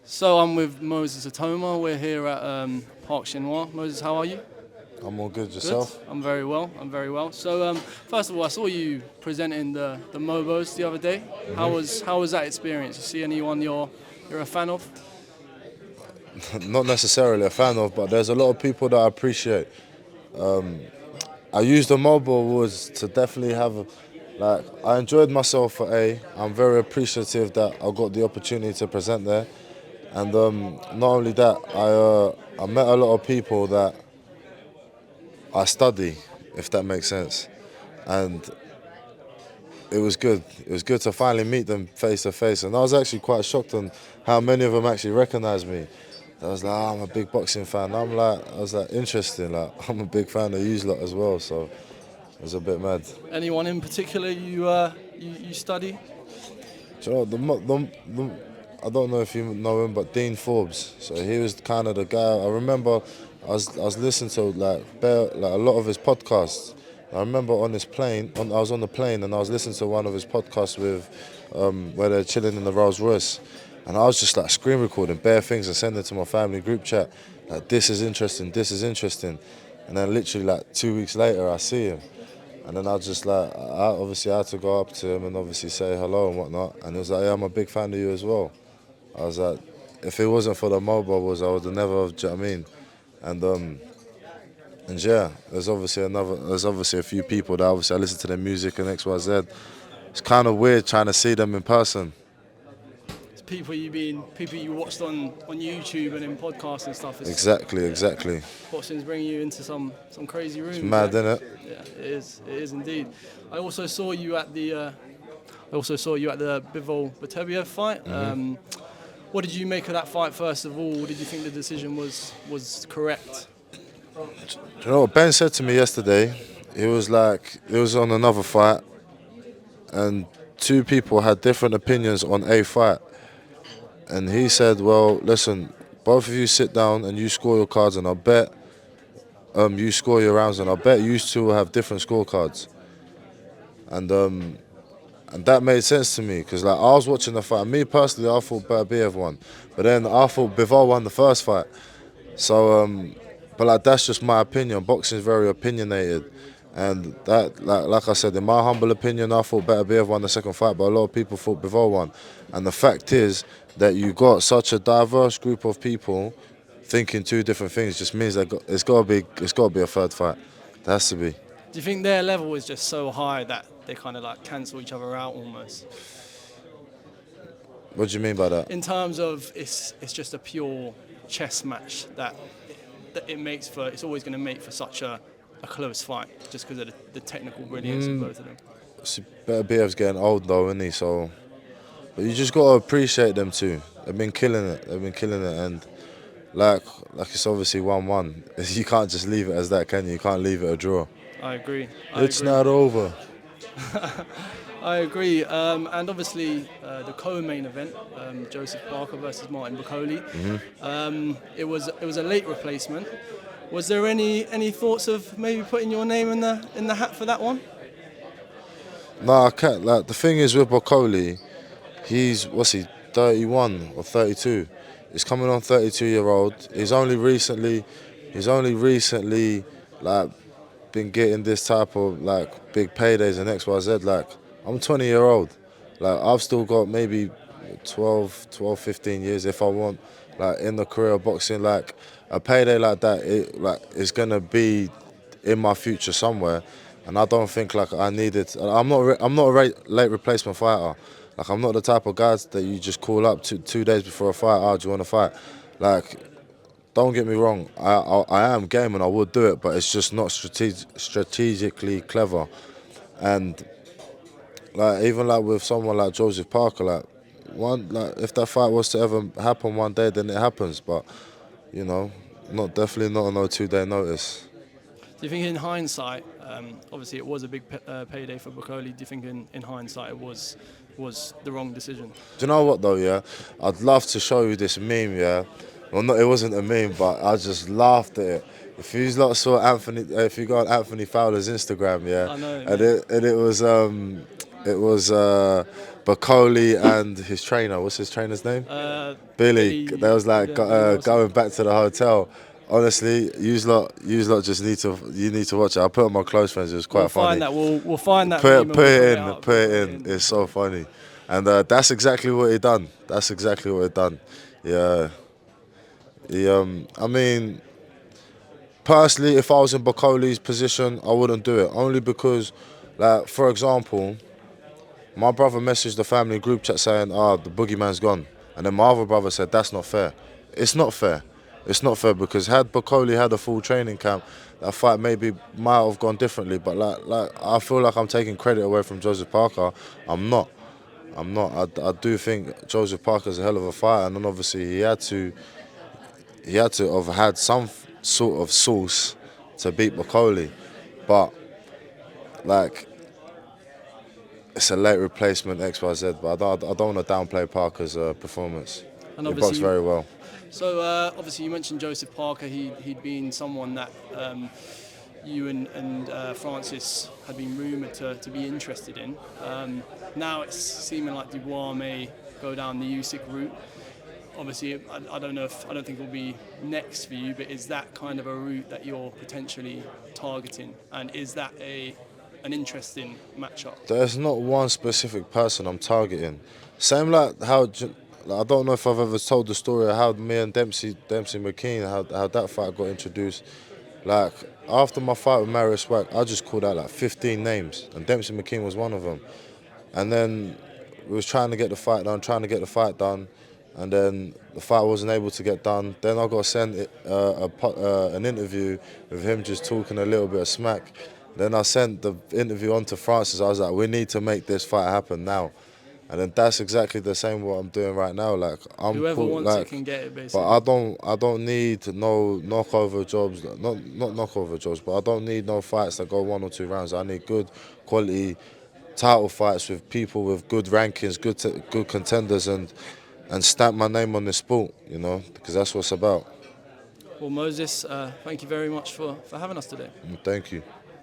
So I'm with Moses Itauma. We're here at Park Chinois. Moses, how are you? I'm all good. Good. Yourself? I'm very well. I'm very well. So first of all, I saw you presenting the Mobos the other day. How was that experience? You see anyone you're a fan of? Not necessarily a fan of, but there's a lot of people that I appreciate. I used the mobile awards to definitely like, I enjoyed myself for A. I'm very appreciative that I got the opportunity to present there. And not only that, I met a lot of people that I study, if that makes sense. And it was good. It was good to finally meet them face to face. And I was actually quite shocked on how many of them actually recognized me. I was like, I'm a big boxing fan. I was like, interesting. Like, I'm a big fan of you lot as well. So it was a bit mad. Anyone in particular you study? Do you know, I don't know if you know him, but Dean Forbes. So he was kind of the guy. I remember I was listening to like a lot of his podcasts. I remember on his plane, I was on the plane and I was listening to one of his podcasts with where they're chilling in the Rolls Royce, and I was just like screen recording bare things and sending it to my family group chat. Like, this is interesting, this is interesting, and then literally like 2 weeks later I see him. And then I just like, obviously I had to go up to him and obviously say hello and whatnot. And he was like, yeah, I'm a big fan of you as well. I was like, if it wasn't for the Mobos, I would have never, do you know what I mean? And yeah, there's obviously a few people that obviously I listen to their music and XYZ. It's kind of weird trying to see them in person. It's people you watched on YouTube and in podcasts and stuff. Exactly. Boxing's bringing you into some crazy rooms. It's mad, innit? Yeah, it is. It is indeed. I also saw you at the Bivol Beterbiev fight. What did you make of that fight? First of all, did you think the decision was correct? Do you know what Ben said to me yesterday? He was like, it was on another fight, and two people had different opinions on a fight. And he said, well, listen, both of you sit down and you score your cards, and I'll bet you score your rounds, and I'll bet you two will have different scorecards. And that made sense to me, because like, I was watching the fight. Me personally, I thought Beterbiev won, but then I thought Bivol won the first fight. So, but like, that's just my opinion. Boxing is very opinionated, and that, like I said, in my humble opinion, I thought Beterbiev won the second fight, but a lot of people thought Bivol won. And the fact is that you got such a diverse group of people thinking two different things. Just means that it's got to be a third fight. It has to be. Do you think their level is just so high that they kind of like cancel each other out almost? What do you mean by that? In terms of it's just a pure chess match that it makes for. It's always going to make for such a close fight just because of the technical brilliance of both of them. Beterbiev's getting old though, isn't he? So, but you just got to appreciate them too. They've been killing it. And like it's obviously 1-1. You can't just leave it as that, can you? You can't leave it a draw. I agree. It's not over. I agree. And obviously, the co-main event, Joseph Parker versus Martin Bakole. It was a late replacement. Was there any thoughts of maybe putting your name in the hat for that one? No, I can't. Like, the thing is with Bakole, he's, what's he, 31 or 32? He's coming on 32-year-old. He's only recently like been getting this type of like big paydays and XYZ. Like, I'm 20-year-old. Like, I've still got maybe 15 years if I want, like, in the career of boxing. Like, a payday like that, it's gonna be in my future somewhere, and I don't think like I need it. I'm not a late replacement fighter. Like, I'm not the type of guy that you just call up 2 days before a fight. Oh, do you want to fight? Like, don't get me wrong. I am game and I would do it, but it's just not strategically clever. And like, even like with someone like Joseph Parker, like if that fight was to ever happen one day, then it happens. But you know, definitely not on no 2-day notice. Do you think in hindsight, obviously it was a big payday for Bakole, do you think in hindsight it was the wrong decision? Do you know what though? Yeah, I'd love to show you this meme. Yeah, well, it wasn't a meme, but I just laughed at it. If you lot saw Anthony, if you go on Anthony Fowler's Instagram, yeah, I know, and it was It was Bakole and his trainer. What's his trainer's name? Billy. They was like going back to the hotel. Honestly, you lot just need to watch it. I put it on my close friends. It was quite funny. Find that. We'll find that. Put it in. It's so funny, and that's exactly what he done. That's exactly what he done. Yeah. I mean, personally, if I was in Bakole's position, I wouldn't do it. Only because, like, for example, my brother messaged the family group chat saying, the boogeyman's gone. And then my other brother said, that's not fair. It's not fair. It's not fair because had Bakole had a full training camp, that fight maybe might have gone differently. But like I feel like I'm taking credit away from Joseph Parker. I'm not. I do think Joseph Parker's a hell of a fighter, and then obviously he had to have had some sort of sauce to beat Bakole. But like, it's a late replacement XYZ, but I don't want to downplay Parker's performance. And he boxed very well. So obviously you mentioned Joseph Parker. He'd been someone that you and Francis had been rumoured to be interested in. Now it's seeming like Dubois may go down the Usyk route. Obviously, I don't think it will be next for you, but is that kind of a route that you're potentially targeting? And is that an interesting matchup? There's not one specific person I'm targeting. Same like how, I don't know if I've ever told the story of how me and Dempsey McKean, how that fight got introduced. Like, after my fight with Marius Wack, I just called out like 15 names, and Dempsey McKean was one of them. And then we was trying to get the fight done, and then the fight wasn't able to get done. Then I got sent an interview with him just talking a little bit of smack. Then I sent the interview on to Francis. I was like, we need to make this fight happen now. And then that's exactly the same what I'm doing right now. Like, whoever wants it can get it, basically. But I don't need no knockover jobs, not knockover jobs, but I don't need no fights that go 1 or 2 rounds. I need good quality title fights with people with good rankings, good contenders, and stamp my name on the sport, because that's what it's about. Well, Moses, thank you very much for having us today. Thank you.